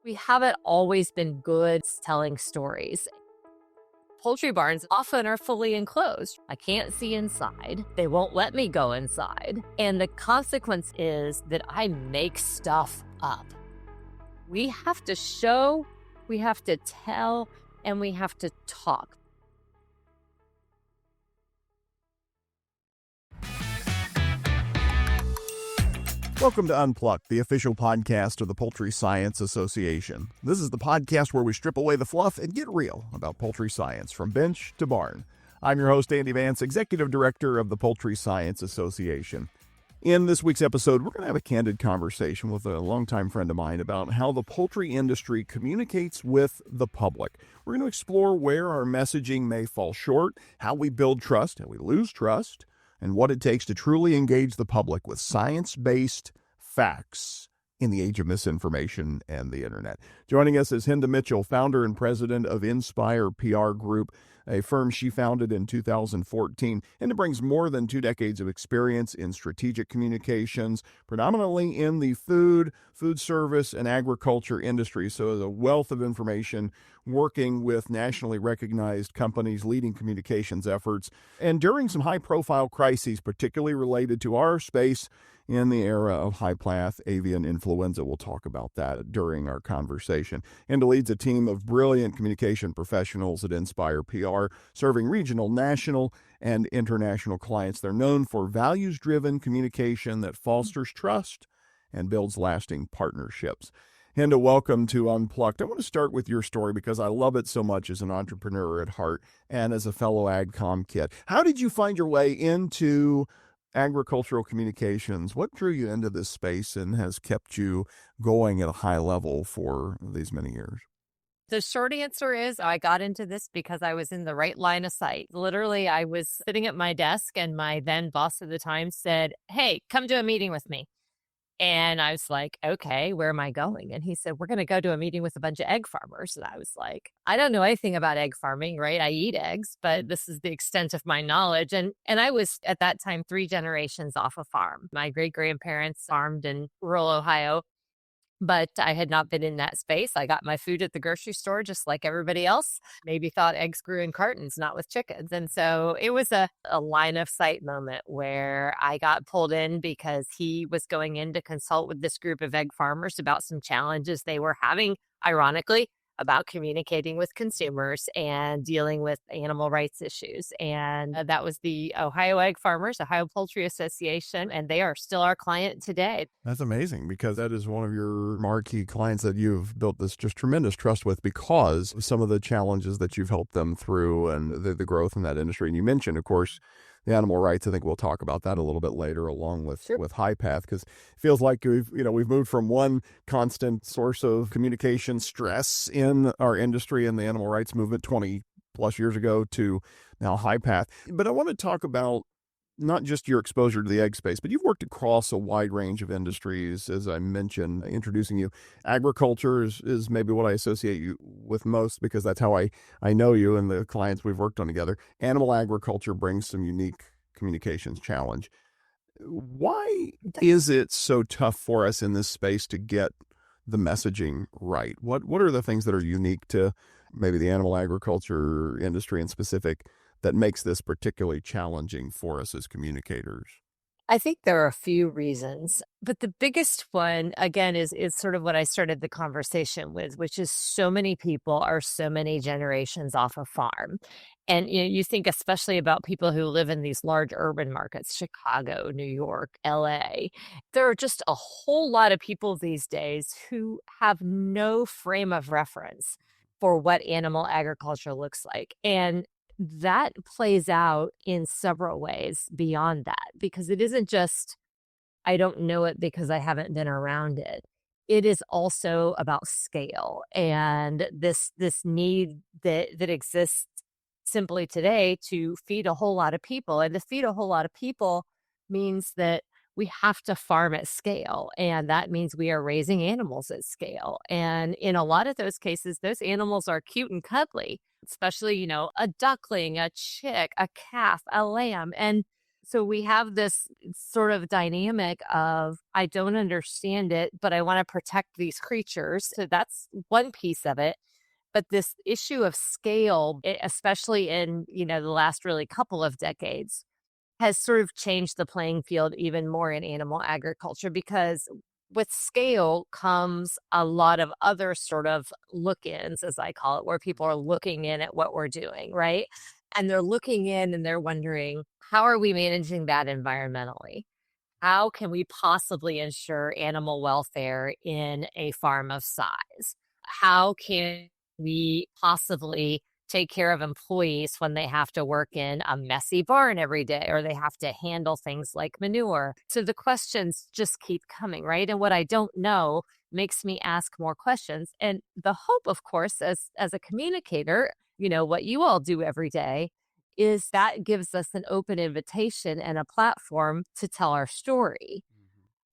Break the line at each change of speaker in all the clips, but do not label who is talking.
We haven't always been good telling stories. Poultry barns often are fully enclosed. I can't see inside. They won't let me go inside. And the consequence is that I make stuff up. We have to show, we have to tell, and we have to talk.
Welcome to Unplugged, the official podcast of the Poultry Science Association. This is the podcast where we strip away the fluff and get real about poultry science from bench to barn. I'm your host, Andy Vance, Executive Director of the Poultry Science Association. In this week's episode, we're going to have a candid conversation with a longtime friend of mine about how the poultry industry communicates with the public. We're going to explore where our messaging may fall short, how we build trust, how we lose trust, and what it takes to truly engage the public with science-based facts in the age of misinformation and the internet. Joining us is Hinda Mitchell, founder and president of Inspire PR Group, a firm she founded in 2014. Hinda brings more than 2 decades of experience in strategic communications, predominantly in the food service, and agriculture industry. So there's a wealth of information working with nationally recognized companies, leading communications efforts, and during some high-profile crises, particularly related to our space in the era of high-path avian influenza. We'll talk about that during our conversation. Hinda leads a team of brilliant communication professionals at Inspire PR, serving regional, national, and international clients. They're known for values-driven communication that fosters trust and builds lasting partnerships. Hinda, welcome to Unplugged. I want to start with your story because I love it so much as an entrepreneur at heart and as a fellow AgCom kid. How did you find your way into agricultural communications? What drew you into this space and has kept you going at a high level for these many years?
The short answer is I got into this because I was in the right line of sight. Literally, I was sitting at my desk and my then boss at the time said, "Hey, come to a meeting with me." And I was like, "Okay, where am I going?" And he said, "We're going to go to a meeting with a bunch of egg farmers." And I was like, I don't know anything about egg farming, right? I eat eggs, but this is the extent of my knowledge. And I was at that time 3 generations off a farm. My great grandparents farmed in rural Ohio, but I had not been in that space. I got my food at the grocery store just like everybody else. Maybe thought eggs grew in cartons, not with chickens. And so it was a line of sight moment where I got pulled in because he was going in to consult with this group of egg farmers about some challenges they were having, ironically, about communicating with consumers and dealing with animal rights issues. And that was the Ohio Egg Farmers, Ohio Poultry Association, and they are still our client today.
That's amazing because that is one of your marquee clients that you've built this just tremendous trust with because of some of the challenges that you've helped them through and the growth in that industry. And you mentioned, of course, the animal rights. I think we'll talk about that a little bit later, along with
Sure.
with high path, because it feels like we've moved from one constant source of communication stress in our industry and the animal rights movement 20 plus years ago to now high path. But I want to talk about not just your exposure to the egg space, but you've worked across a wide range of industries, as I mentioned, introducing you. Agriculture is maybe what I associate you with most because that's how I know you and the clients we've worked on together. Animal agriculture brings some unique communications challenge. Why is it so tough for us in this space to get the messaging right? What are the things that are unique to maybe the animal agriculture industry in specific that makes this particularly challenging for us as communicators?
I think there are a few reasons, but the biggest one, again, is sort of what I started the conversation with, which is so many people are so many generations off a farm. And you think especially about people who live in these large urban markets, Chicago, New York, LA. There are just a whole lot of people these days who have no frame of reference for what animal agriculture looks like. And that plays out in several ways beyond that, because it isn't just, I don't know it because I haven't been around it. It is also about scale and this need that exists simply today to feed a whole lot of people. And to feed a whole lot of people means that we have to farm at scale. And that means we are raising animals at scale. And in a lot of those cases, those animals are cute and cuddly, especially, a duckling, a chick, a calf, a lamb. And So we have this sort of dynamic of, I don't understand it, but I want to protect these creatures. So that's one piece of it. But this issue of scale, especially in, the last really couple of decades, has sort of changed the playing field even more in animal agriculture, because with scale comes a lot of other sort of look-ins, as I call it, where people are looking in at what we're doing, right? And they're looking in and they're wondering, how are we managing that environmentally? How can we possibly ensure animal welfare in a farm of size? How can we possibly take care of employees when they have to work in a messy barn every day, or they have to handle things like manure? So the questions just keep coming, right? And what I don't know makes me ask more questions. And the hope, of course, as a communicator, what you all do every day, is that gives us an open invitation and a platform to tell our story.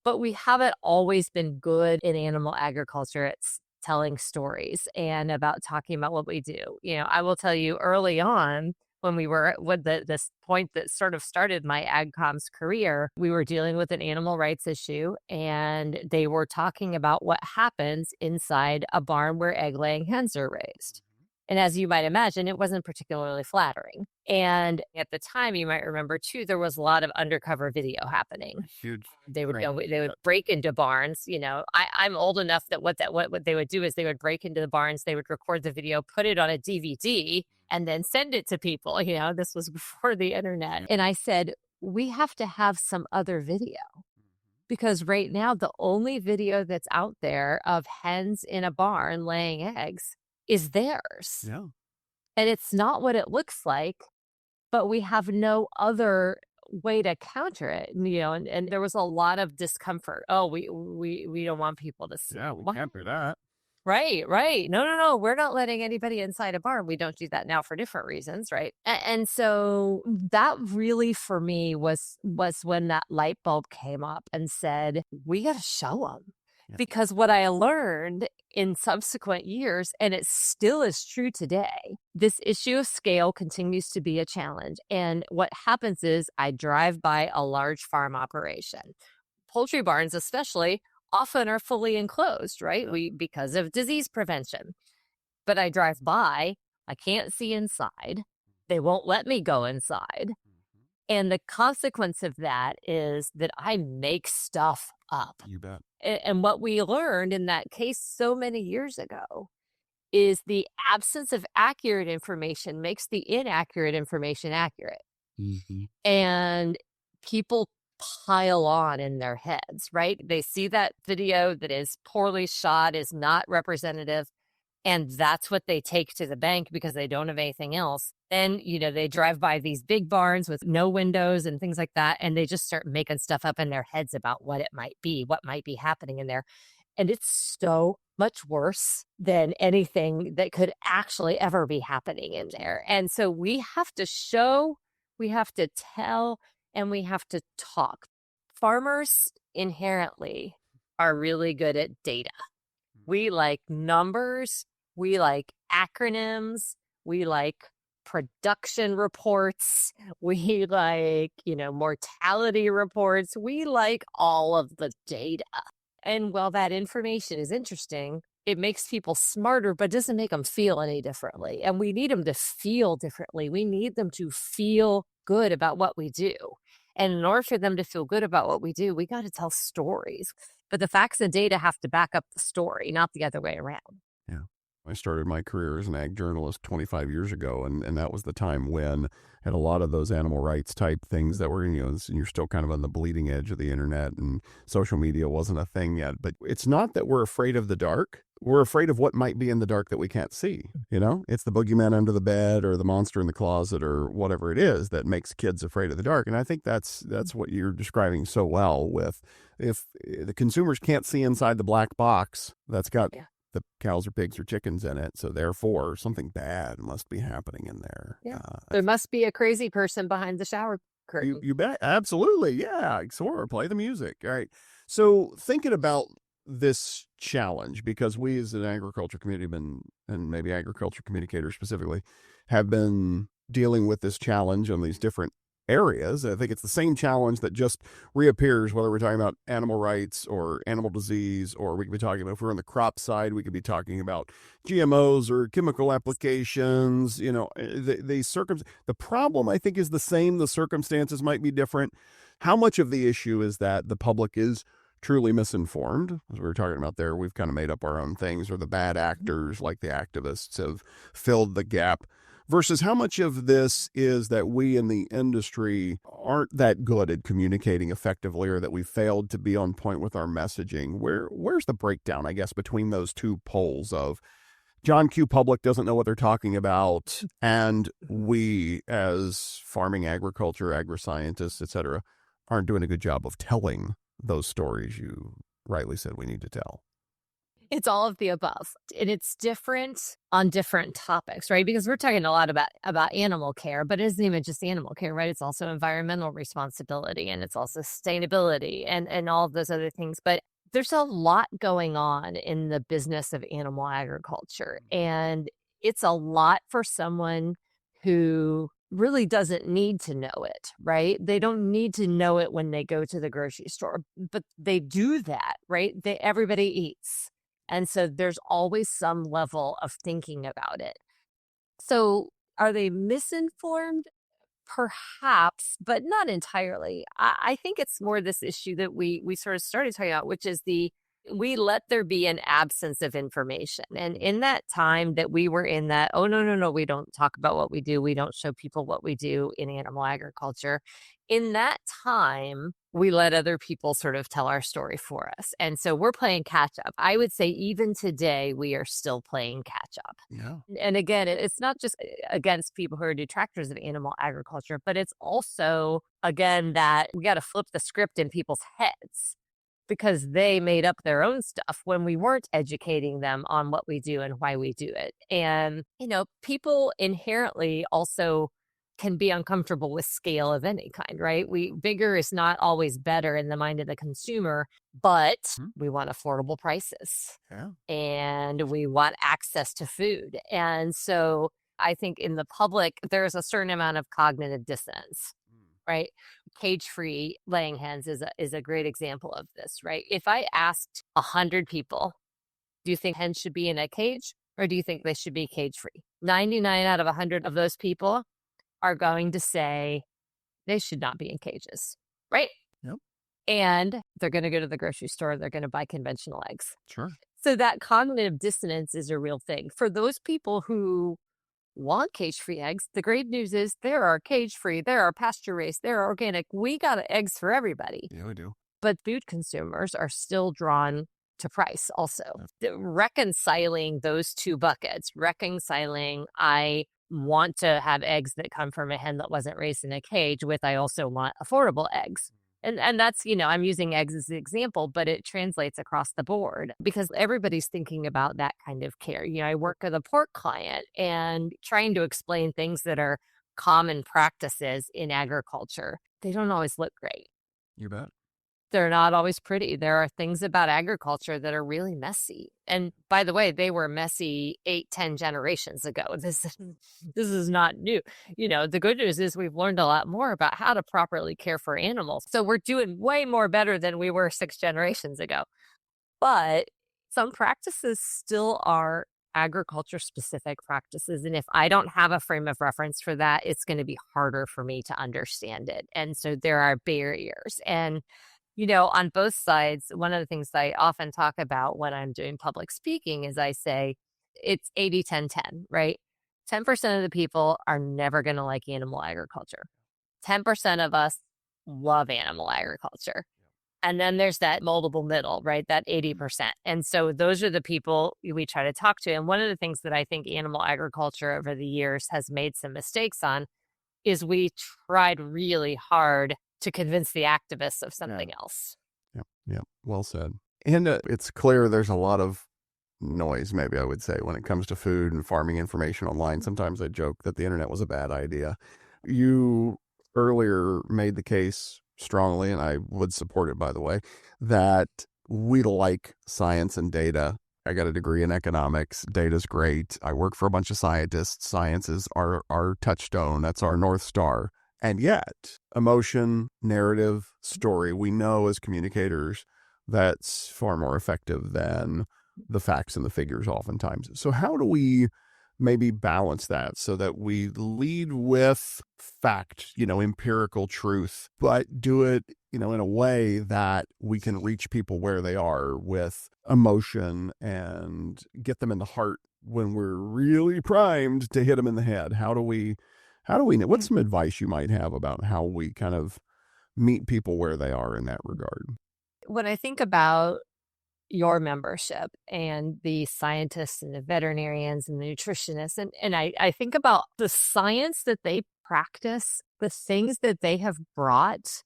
But we haven't always been good in animal agriculture at telling stories and about talking about what we do. I will tell you, early on, when we were with this point that sort of started my AgComs career, we were dealing with an animal rights issue, and they were talking about what happens inside a barn where egg laying hens are raised. And as you might imagine, it wasn't particularly flattering. And at the time, you might remember too, there was a lot of undercover video happening.
Huge.
They would
Right.
they would break into barns. I'm old enough that what they would do is they would break into the barns, they would record the video, put it on a DVD, and then send it to people. This was before the internet. And I said, we have to have some other video, because right now the only video that's out there of hens in a barn laying eggs is theirs.
Yeah.
And it's not what it looks like, but we have no other way to counter it. And there was a lot of discomfort. Oh, we don't want people to see.
Yeah, we
What?
can't do that.
Right, right. No, no, no. We're not letting anybody inside a barn. We don't do that now for different reasons, right? And so that really, for me, was when that light bulb came up and said, we got to show them.
Yeah.
Because what I learned in subsequent years, and it still is true today, this issue of scale continues to be a challenge. And what happens is, I drive by a large farm operation. Poultry barns, especially, often are fully enclosed, right? Because of disease prevention. But I drive by, I can't see inside. They won't let me go inside. And the consequence of that is that I make stuff up.
You bet.
And what we learned in that case so many years ago is the absence of accurate information makes the inaccurate information accurate.
Mm-hmm.
And people pile on in their heads, right? They see that video that is poorly shot, is not representative, and that's what they take to the bank because they don't have anything else. Then, they drive by these big barns with no windows and things like that, and they just start making stuff up in their heads about what it might be, what might be happening in there. And it's so much worse than anything that could actually ever be happening in there. And so we have to show, we have to tell, and we have to talk. Farmers inherently are really good at data. We like numbers, we like acronyms, we like production reports, we like, mortality reports, we like all of the data. And while that information is interesting, it makes people smarter, but doesn't make them feel any differently. And we need them to feel differently. We need them to feel good about what we do. And in order for them to feel good about what we do, we got to tell stories. But the facts and data have to back up the story, not the other way around.
Yeah. I started my career as an ag journalist 25 years ago, and that was the time when had a lot of those animal rights type things that were, you're still kind of on the bleeding edge of the internet, and social media wasn't a thing yet. But it's not that we're afraid of the dark. We're afraid of what might be in the dark that we can't see. It's the boogeyman under the bed or the monster in the closet or whatever it is that makes kids afraid of the dark. And I think that's what you're describing so well with, if the consumers can't see inside the black box that's got the cows or pigs or chickens in it, so therefore something bad must be happening in there.
Yeah. There must be a crazy person behind the shower curtain.
You bet. Absolutely. Yeah. Sure. Play the music. All right. So thinking about this challenge, because we as an agriculture community and maybe agriculture communicators specifically have been dealing with this challenge on these different areas. I think it's the same challenge that just reappears, whether we're talking about animal rights or animal disease, or we could be talking about, if we're on the crop side, we could be talking about GMOs or chemical applications. The problem, I think, is the same. The circumstances might be different. How much of the issue is that the public is truly misinformed? As we were talking about there, we've kind of made up our own things, or the bad actors like the activists have filled the gap, versus how much of this is that we in the industry aren't that good at communicating effectively, or that we failed to be on point with our messaging. Where's the breakdown, I guess, between those two poles of John Q. Public doesn't know what they're talking about, and we as farming, agriculture, agri-scientists, et cetera, aren't doing a good job of telling those stories you rightly said we need to tell?
It's all of the above. And it's different on different topics, right? Because we're talking a lot about animal care, but it isn't even just animal care, right? It's also environmental responsibility, and it's also sustainability and all of those other things. But there's a lot going on in the business of animal agriculture. And it's a lot for someone who really doesn't need to know it, right? They don't need to know it when they go to the grocery store, but they do that, right? Everybody eats. And so there's always some level of thinking about it. So are they misinformed? Perhaps, but not entirely. I think it's more this issue that we sort of started talking about, which is we let there be an absence of information. And in that time that we were in that, oh, no, we don't talk about what we do. We don't show people what we do in animal agriculture. In that time, we let other people sort of tell our story for us. And so we're playing catch up. I would say even today, we are still playing catch up.
Yeah.
And again, it's not just against people who are detractors of animal agriculture, but it's also, again, that we got to flip the script in people's heads, because they made up their own stuff when we weren't educating them on what we do and why we do it. And, people inherently also can be uncomfortable with scale of any kind, right? Bigger is not always better in the mind of the consumer, but we want affordable prices.
Yeah.
And we want access to food. And so I think in the public, there's a certain amount of cognitive dissonance, right? Cage-free laying hens is a great example of this, right? If I asked 100 people, do you think hens should be in a cage, or do you think they should be cage-free? 99 out of 100 of those people are going to say they should not be in cages, right?
Yep.
And they're going to go to the grocery store, they're going to buy conventional eggs.
Sure.
So that cognitive dissonance is a real thing. For those people who want cage-free eggs, the great news is there are cage-free, there are pasture-raised, there are organic. We got eggs for everybody.
Yeah, we do.
But food consumers are still drawn to price also. Reconciling those two buckets, I want to have eggs that come from a hen that wasn't raised in a cage with I also want affordable eggs. And that's, I'm using eggs as an example, but it translates across the board because everybody's thinking about that kind of care. I work with a pork client and trying to explain things that are common practices in agriculture. They don't always look great.
You bet.
They're not always pretty. There are things about agriculture that are really messy. And by the way, they were messy 8-10 generations ago. This is not new. The good news is we've learned a lot more about how to properly care for animals. So we're doing way more better than we were 6 generations ago. But some practices still are agriculture specific practices. And if I don't have a frame of reference for that, it's going to be harder for me to understand it. And so there are barriers. And on both sides, one of the things I often talk about when I'm doing public speaking is I say it's 80-10-10, right? 10% of the people are never going to like animal agriculture. 10% of us love animal agriculture. And then there's that multiple middle, right? That 80%. And so those are the people we try to talk to. And one of the things that I think animal agriculture over the years has made some mistakes on is we tried really hard to convince the activists of something else.
Yep. Well said. And it's clear there's a lot of noise, maybe I would say, when it comes to food and farming information online. Sometimes I joke that the internet was a bad idea. You earlier made the case strongly, and I would support it, by the way, that we like science and data. I got a degree in economics. Data's great. I work for a bunch of scientists. Science is our touchstone. That's our North Star.
And yet, emotion, narrative, story, we know as communicators that's far more effective than the facts and the figures oftentimes. So, how do we maybe balance that so that we lead with fact, empirical truth, but do it, in a way that we can reach people where they are with emotion and get them in the heart when we're really primed to hit them in the head? How do we know? What's some advice you might have about how we kind of meet people where they are in that regard?
When I think about your membership and the scientists and the veterinarians and the nutritionists, and I think about the science that they practice, the things that they have brought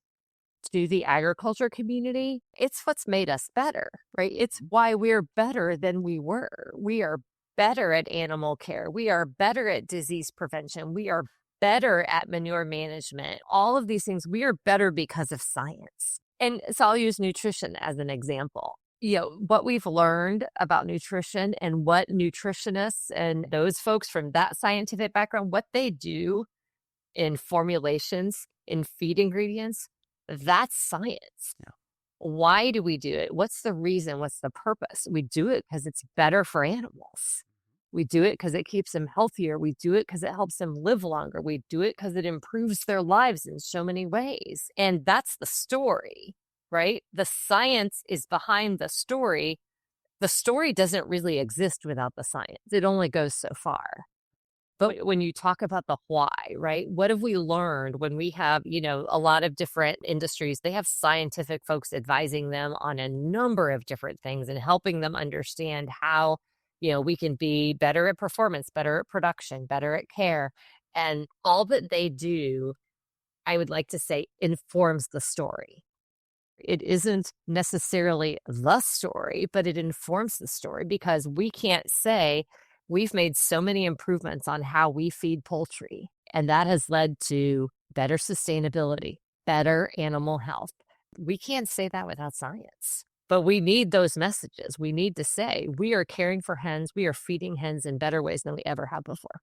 to the agriculture community, it's what's made us better, right? It's why we're better than we were. We are better at animal care. We are better at disease prevention. We are better at manure management. All of these things, we are better because of science. And so I'll use nutrition as an example. What we've learned about nutrition and what nutritionists and those folks from that scientific background, what they do in formulations, in feed ingredients, that's science.
Yeah.
Why do we do it? What's the reason? What's the purpose? We do it because it's better for animals. We do it because it keeps them healthier. We do it because it helps them live longer. We do it because it improves their lives in so many ways. And that's the story, right? The science is behind the story. The story doesn't really exist without the science. It only goes so far. But when you talk about the why, right? What have we learned when we have, a lot of different industries, they have scientific folks advising them on a number of different things and helping them understand how, we can be better at performance, better at production, better at care. And all that they do, I would like to say, informs the story. It isn't necessarily the story, but it informs the story because we can't say we've made so many improvements on how we feed poultry, and that has led to better sustainability, better animal health. We can't say that without science, but we need those messages. We need to say we are caring for hens, we are feeding hens in better ways than we ever have before.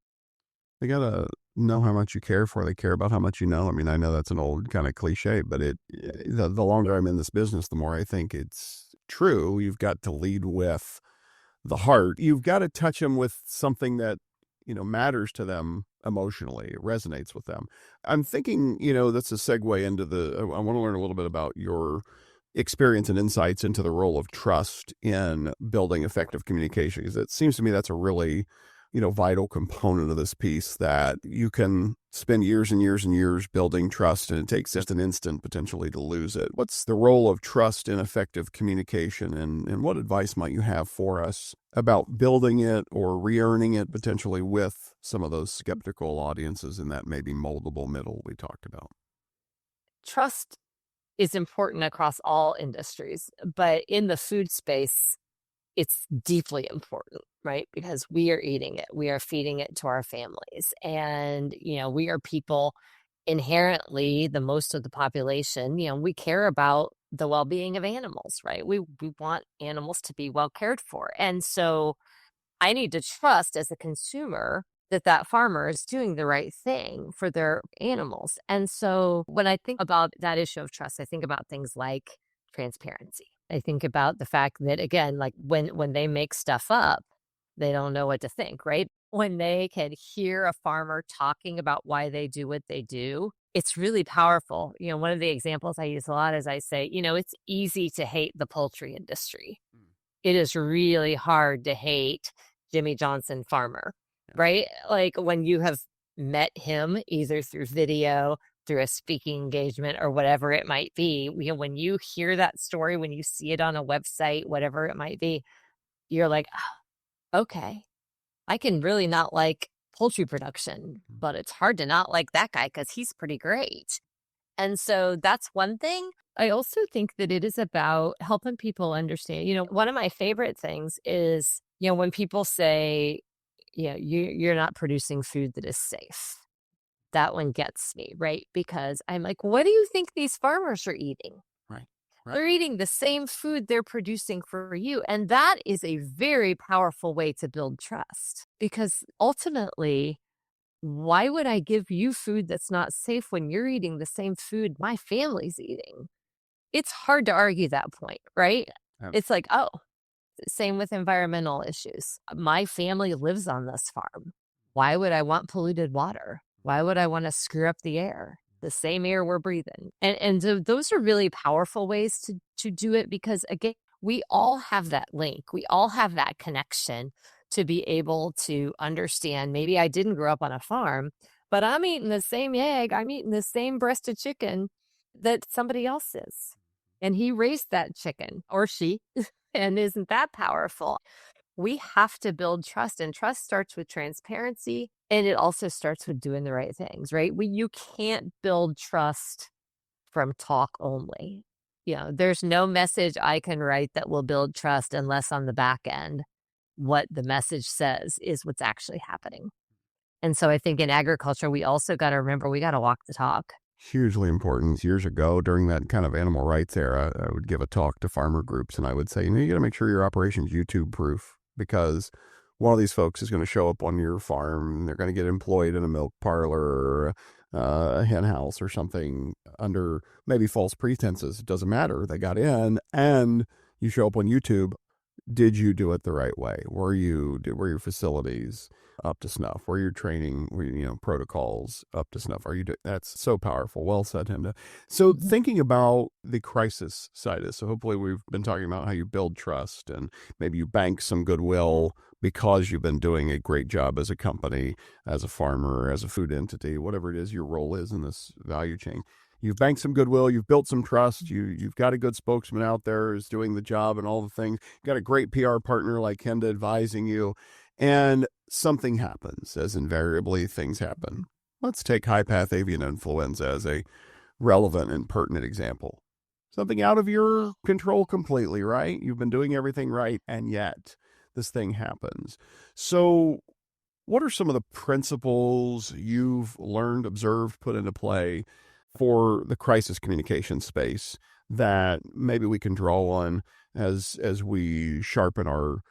They gotta know how much you care for. They care about how much you know. I mean, I know that's an old kind of cliche, but the longer I'm in this business, the more I think it's true. You've got to lead with the heart. You've got to touch them with something that, matters to them emotionally. It resonates with them. I'm thinking, that's a segue into I want to learn a little bit about your experience and insights into the role of trust in building effective communication. Because it seems to me that's a really, vital component of this piece, that you can spend years and years and years building trust, and it takes just an instant potentially to lose it. What's the role of trust in effective communication, and what advice might you have for us about building it or re-earning it potentially with some of those skeptical audiences in that maybe moldable middle we talked about?
Trust is important across all industries, but in the food space, it's deeply important, right? Because we are eating it, we are feeding it to our families. And, we are people inherently, the most of the population, we care about the well being of animals, right? We want animals to be well cared for. And so I need to trust as a consumer that that farmer is doing the right thing for their animals. And so when I think about that issue of trust, I think about things like transparency. I think about the fact that, again, like when they make stuff up, they don't know what to think, right? When they can hear a farmer talking about why they do what they do, it's really powerful. One of the examples I use a lot is I say, it's easy to hate the poultry industry. It is really hard to hate Jimmy Johnson farmer, right? Like when you have met him either through video, through a speaking engagement, or whatever it might be, when you hear that story, when you see it on a website, whatever it might be, you're like, oh, okay, I can really not like poultry production, but it's hard to not like that guy because he's pretty great. And so that's one thing. I also think that it is about helping people understand. One of my favorite things is, when people say, you're not producing food that is safe. That one gets me, right? Because I'm like, what do you think these farmers are eating?
Right.
They're eating the same food they're producing for you. And that is a very powerful way to build trust, because ultimately Why would I give you food that's not safe when you're eating the same food my family's eating? It's hard to argue that point, right?
Yeah.
It's like, oh, same with environmental issues. My family lives on this farm. Why would I want polluted water? Why would I want to screw up the air? The same air we're breathing. And so those are really powerful ways to do it because again, we all have that link. We all have that connection to be able to understand maybe I didn't grow up on a farm, but I'm eating the same egg, I'm eating the same breasted chicken that somebody else is. And he raised that chicken or she. And isn't that powerful? We have to build trust, and trust starts with transparency, and it also starts with doing the right things, right? You can't build trust from talk only. There's no message I can write that will build trust unless on the back end, what the message says is what's actually happening. And so I think in agriculture, we also got to remember we got to walk the talk.
Hugely important. Years ago, during that kind of animal rights era, I would give a talk to farmer groups and I would say, you got to make sure your operation's YouTube proof because one of these folks is going to show up on your farm. They're going to get employed in a milk parlor or a hen house or something under maybe false pretenses. It doesn't matter. They got in and you show up on YouTube. Did you do it the right way? Were your facilities up to snuff? Were your training, protocols up to snuff? That's so powerful. Well said, Hinda. So thinking about the crisis side of this, so hopefully we've been talking about how you build trust and maybe you bank some goodwill because you've been doing a great job as a company, as a farmer, as a food entity, whatever it is your role is in this value chain. You've banked some goodwill. You've built some trust. You've got a good spokesman out there who's doing the job and all the things. You've got a great PR partner like Hinda advising you. And something happens, as invariably things happen. Let's take high-path avian influenza as a relevant and pertinent example. Something out of your control completely, right? You've been doing everything right, and yet this thing happens. So what are some of the principles you've learned, observed, put into play for the crisis communication space that maybe we can draw on as we sharpen our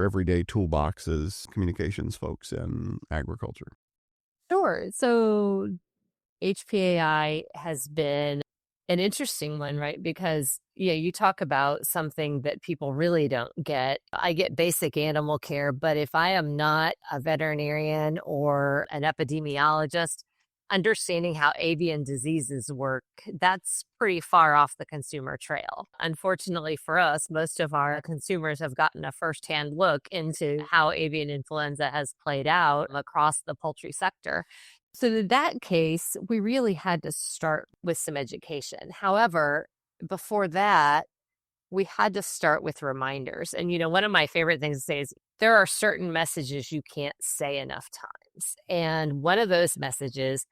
everyday toolbox as communications folks in agriculture?
Sure. So HPAI has been an interesting one, right? Because, yeah, you talk about something that people really don't get. I get basic animal care, but if I am not a veterinarian or an epidemiologist, understanding how avian diseases work, that's pretty far off the consumer trail. Unfortunately for us, most of our consumers have gotten a firsthand look into how avian influenza has played out across the poultry sector. So in that case, we really had to start with some education. However, before that, we had to start with reminders. And, one of my favorite things to say is there are certain messages you can't say enough times. And one of those messages,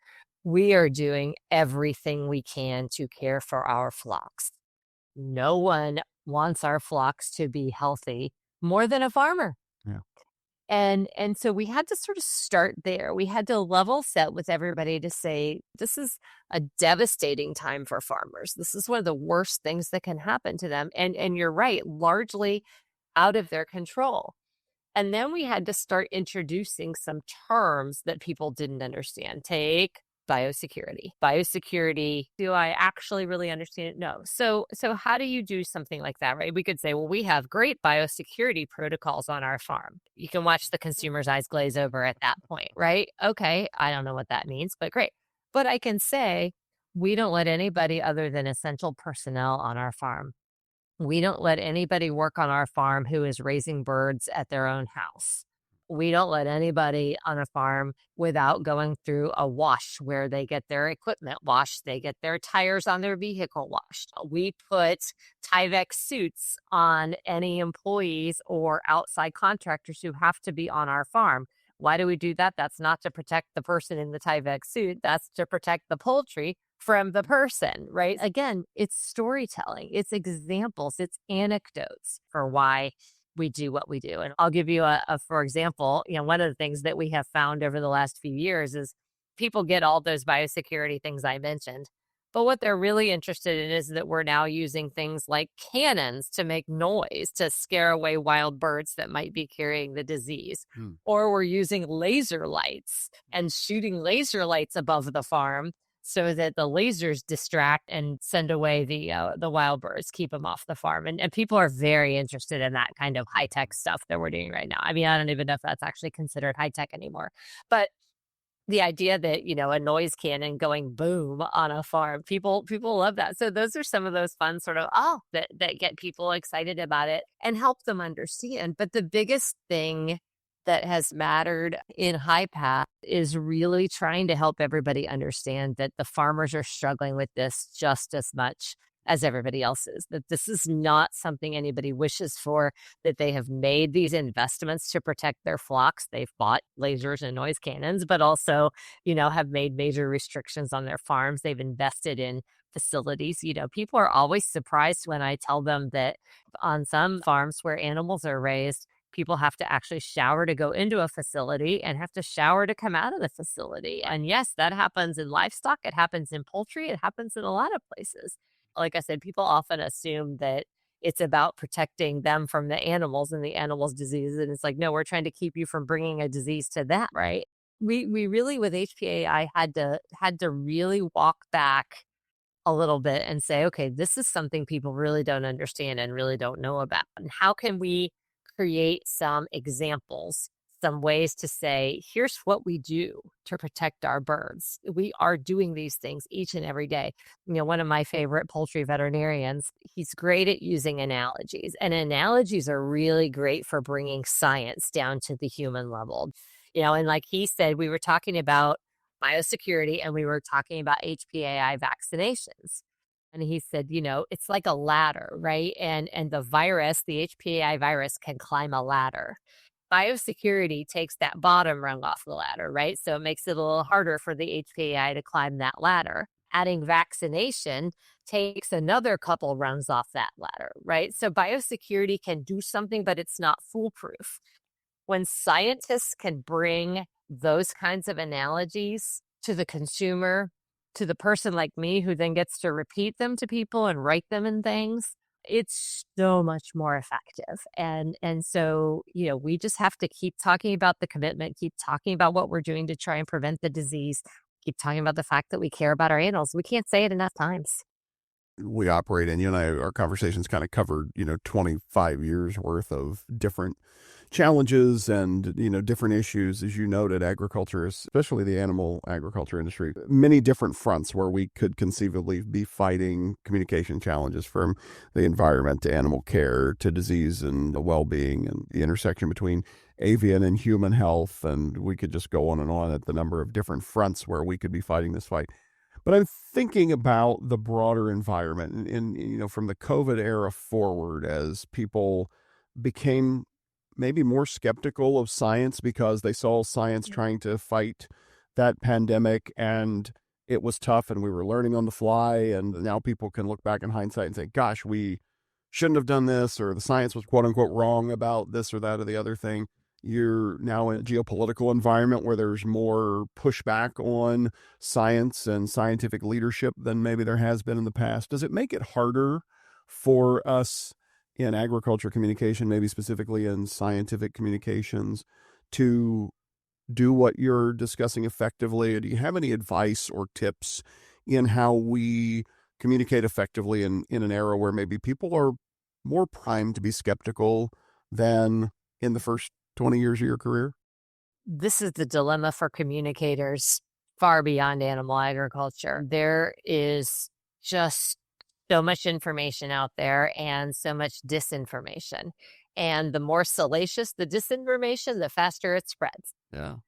we are doing everything we can to care for our flocks. No one wants our flocks to be healthy more than a farmer.
Yeah.
And so we had to sort of start there. We had to level set with everybody to say, this is a devastating time for farmers. This is one of the worst things that can happen to them. And you're right, largely out of their control. And then we had to start introducing some terms that people didn't understand. Take biosecurity. Biosecurity, do I actually really understand it? No. So how do you do something like that, right? We could say, well, we have great biosecurity protocols on our farm. You can watch the consumer's eyes glaze over at that point, right? Okay, I don't know what that means, but great. But I can say, we don't let anybody other than essential personnel on our farm. We don't let anybody work on our farm who is raising birds at their own house. We don't let anybody on a farm without going through a wash where they get their equipment washed, they get their tires on their vehicle washed. We put Tyvek suits on any employees or outside contractors who have to be on our farm. Why do we do that? That's not to protect the person in the Tyvek suit. That's to protect the poultry from the person, right? Again, it's storytelling, it's examples, it's anecdotes for why we do what we do. And I'll give you for example, one of the things that we have found over the last few years is people get all those biosecurity things I mentioned, But what they're really interested in is that we're now using things like cannons to make noise to scare away wild birds that might be carrying the disease.
Hmm.
Or we're using laser lights and shooting laser lights above the farm so that the lasers distract and send away the wild birds, keep them off the farm. And people are very interested in that kind of high tech stuff that we're doing right now. I mean, I don't even know if that's actually considered high tech anymore, but the idea that, a noise cannon going boom on a farm, people love that. So those are some of those fun sort of, that get people excited about it and help them understand. But the biggest thing that has mattered in High Path is really trying to help everybody understand that the farmers are struggling with this just as much as everybody else is, that this is not something anybody wishes for, that they have made these investments to protect their flocks. They've bought lasers and noise cannons, but also, have made major restrictions on their farms. They've invested in facilities. People are always surprised when I tell them that on some farms where animals are raised, people have to actually shower to go into a facility and have to shower to come out of the facility. And yes, that happens in livestock. It happens in poultry. It happens in a lot of places. Like I said, people often assume that it's about protecting them from the animals and the animals' diseases. And it's like, no, we're trying to keep you from bringing a disease to them, right? We really with HPAI had to really walk back a little bit and say, okay, this is something people really don't understand and really don't know about. And how can we create some examples, some ways to say, here's what we do to protect our birds. We are doing these things each and every day. One of my favorite poultry veterinarians, he's great at using analogies, and analogies are really great for bringing science down to the human level. And like he said, we were talking about biosecurity and we were talking about HPAI vaccinations. And he said, it's like a ladder, right? And the virus, the HPAI virus can climb a ladder. Biosecurity takes that bottom rung off the ladder, right? So it makes it a little harder for the HPAI to climb that ladder. Adding vaccination takes another couple rungs off that ladder, right? So biosecurity can do something, but it's not foolproof. When scientists can bring those kinds of analogies to the consumer, to the person like me who then gets to repeat them to people and write them in things, it's so much more effective. And so, we just have to keep talking about the commitment, keep talking about what we're doing to try and prevent the disease, keep talking about the fact that we care about our animals. We can't say it enough times.
We operate, and you and I, our conversations kind of covered, 25 years worth of different challenges and, different issues, as you noted, agriculture, especially the animal agriculture industry, many different fronts where we could conceivably be fighting communication challenges, from the environment to animal care to disease and the well-being, and the intersection between avian and human health. And we could just go on at the number of different fronts where we could be fighting this fight. But I'm thinking about the broader environment and from the COVID era forward, as people became maybe more skeptical of science because they saw science trying to fight that pandemic, and it was tough and we were learning on the fly. And now people can look back in hindsight and say, gosh, we shouldn't have done this, or the science was quote unquote wrong about this or that or the other thing. You're now in a geopolitical environment where there's more pushback on science and scientific leadership than maybe there has been in the past. Does it make it harder for us in agriculture communication, maybe specifically in scientific communications, to do what you're discussing effectively? Do you have any advice or tips in how we communicate effectively in an era where maybe people are more primed to be skeptical than in the first 20 years of your career?
This is the dilemma for communicators far beyond animal agriculture. There is just so much information out there and so much disinformation. And the more salacious the disinformation, the faster it spreads.
Yeah.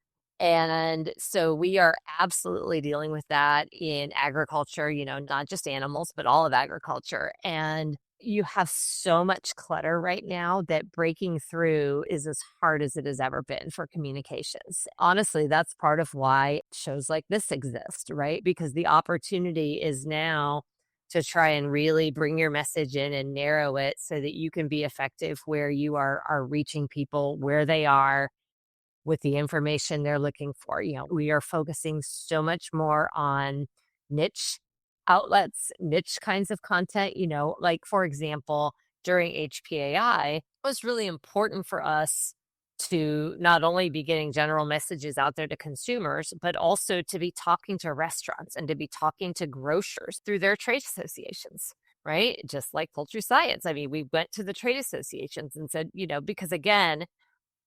And so we are absolutely dealing with that in agriculture, not just animals, but all of agriculture. And you have so much clutter right now that breaking through is as hard as it has ever been for communications. Honestly, that's part of why shows like this exist, right? Because the opportunity is now to try and really bring your message in and narrow it so that you can be effective where you are reaching people where they are with the information they're looking for. We are focusing so much more on niche outlets, niche kinds of content, like for example, during HPAI, it was really important for us to not only be getting general messages out there to consumers, but also to be talking to restaurants and to be talking to grocers through their trade associations, right? Just like Poultry Science. I mean, we went to the trade associations and said, because again,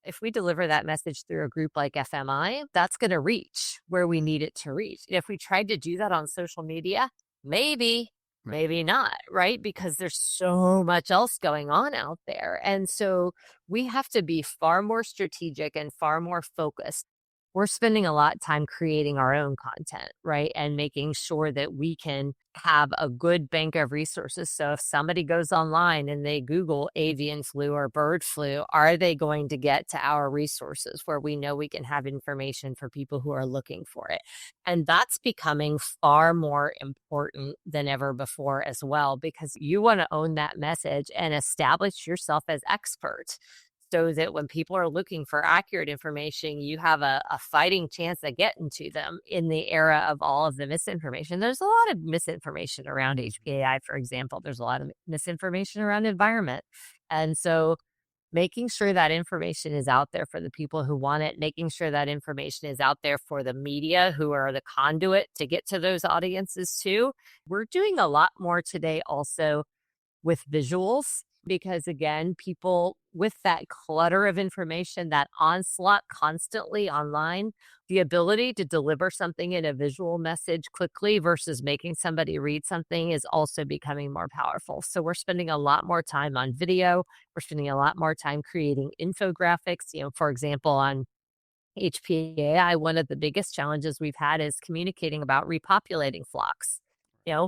if we deliver that message through a group like FMI, that's going to reach where we need it to reach. If we tried to do that on social media, maybe, maybe not, right? Because there's so much else going on out there. And so we have to be far more strategic and far more focused. We're spending a lot of time creating our own content, right? And making sure that we can have a good bank of resources. So if somebody goes online and they Google avian flu or bird flu, are they going to get to our resources where we know we can have information for people who are looking for it? And that's becoming far more important than ever before as well, because you want to own that message and establish yourself as expert, so that when people are looking for accurate information, you have a fighting chance of getting to them in the era of all of the misinformation. There's a lot of misinformation around HPAI, for example. There's a lot of misinformation around environment. And so making sure that information is out there for the people who want it, making sure that information is out there for the media who are the conduit to get to those audiences too. We're doing a lot more today also with visuals, because again, people with that clutter of information, that onslaught constantly online, the ability to deliver something in a visual message quickly versus making somebody read something is also becoming more powerful. So we're spending a lot more time on video. We're spending a lot more time creating infographics. For example, on HPAI, one of the biggest challenges we've had is communicating about repopulating flocks.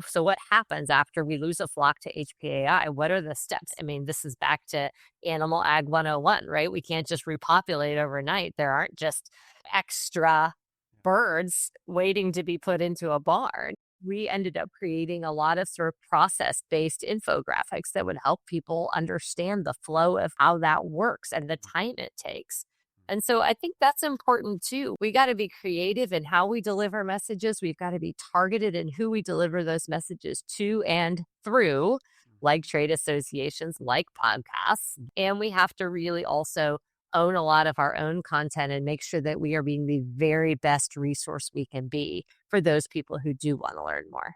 So what happens after we lose a flock to HPAI? What are the steps? I mean, this is back to Animal Ag 101, right? We can't just repopulate overnight. There aren't just extra birds waiting to be put into a barn. We ended up creating a lot of sort of process-based infographics that would help people understand the flow of how that works and the time it takes. And so I think that's important too. We got to be creative in how we deliver messages. We've got to be targeted in who we deliver those messages to and through, like trade associations, like podcasts. And we have to really also own a lot of our own content and make sure that we are being the very best resource we can be for those people who do want to learn more.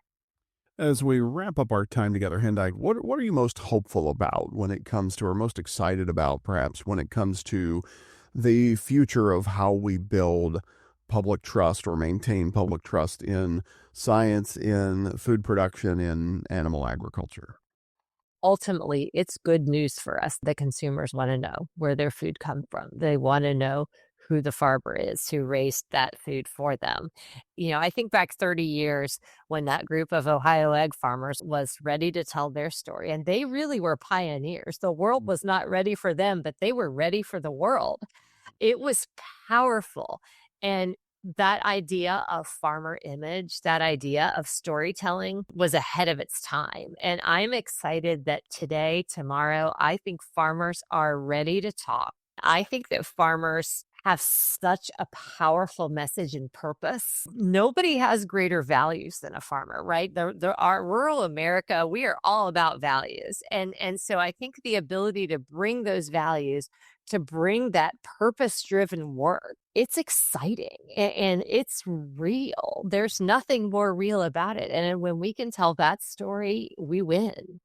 As we wrap up our time together, Hinda, what are you most hopeful about when it comes to, or most excited about perhaps, when it comes to the future of how we build public trust or maintain public trust in science, in food production, in animal agriculture?
Ultimately, it's good news for us. The consumers want to know where their food comes from. They want to know who the farmer is who raised that food for them. I think back 30 years when that group of Ohio egg farmers was ready to tell their story, and they really were pioneers. The world was not ready for them, but they were ready for the world. It was powerful. And that idea of farmer image, that idea of storytelling was ahead of its time. And I'm excited that today, tomorrow, I think farmers are ready to talk. I think that farmers have such a powerful message and purpose. Nobody has greater values than a farmer, right? Our rural America, we are all about values. And so I think the ability to bring those values, to bring that purpose-driven work, it's exciting and it's real. There's nothing more real about it. And when we can tell that story, we win.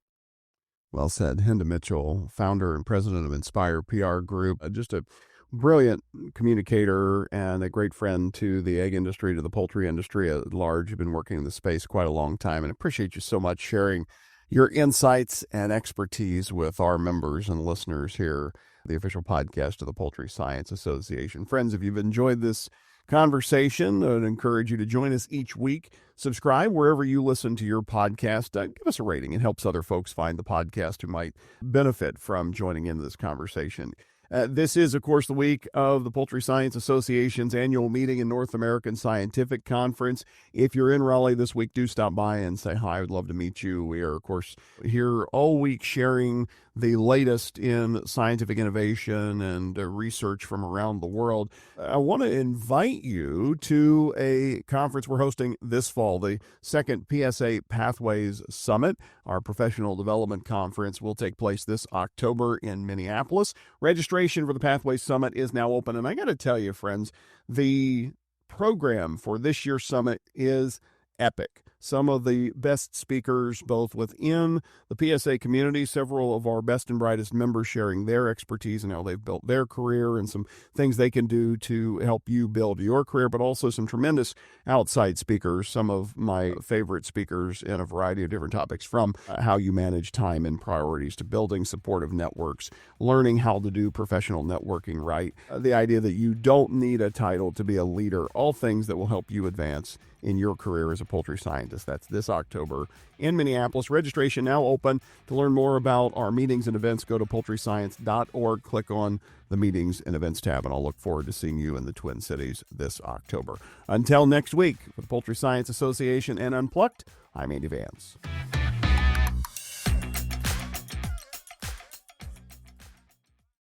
Well said. Hinda Mitchell, founder and president of Inspire PR Group, just a brilliant communicator and a great friend to the egg industry, to the poultry industry at large. You've been working in the space quite a long time, and appreciate you so much sharing your insights and expertise with our members and listeners here, the official podcast of the Poultry Science Association. Friends, if you've enjoyed this conversation, I'd encourage you to join us each week. Subscribe wherever you listen to your podcast. Give us a rating. It helps other folks find the podcast who might benefit from joining in this conversation.
This is, of course, the week of the Poultry Science Association's annual meeting and North American Scientific Conference. If you're in Raleigh this week, do stop by and say hi. I would love to meet you. We are, of course, here all week sharing the latest in scientific innovation and research from around the world. I want to invite you to a conference we're hosting this fall, the second PSA Pathways Summit. Our professional development conference will take place this October in Minneapolis. Registration for the Pathways Summit is now open, and I got to tell you, friends, the program for this year's summit is epic. Some of the best speakers, both within the PSA community, several of our best and brightest members sharing their expertise and how they've built their career and some things they can do to help you build your career, but also some tremendous outside speakers, some of my favorite speakers in a variety of different topics, from how you manage time and priorities to building supportive networks, learning how to do professional networking right, the idea that you don't need a title to be a leader, all things that will help you advance in your career as a poultry scientist. That's this October in Minneapolis. Registration now open. To learn more about our meetings and events, go to poultryscience.org, click on the Meetings and Events tab, and I'll look forward to seeing you in the Twin Cities this October. Until next week, with the Poultry Science Association and Unplugged, I'm Andy Vance.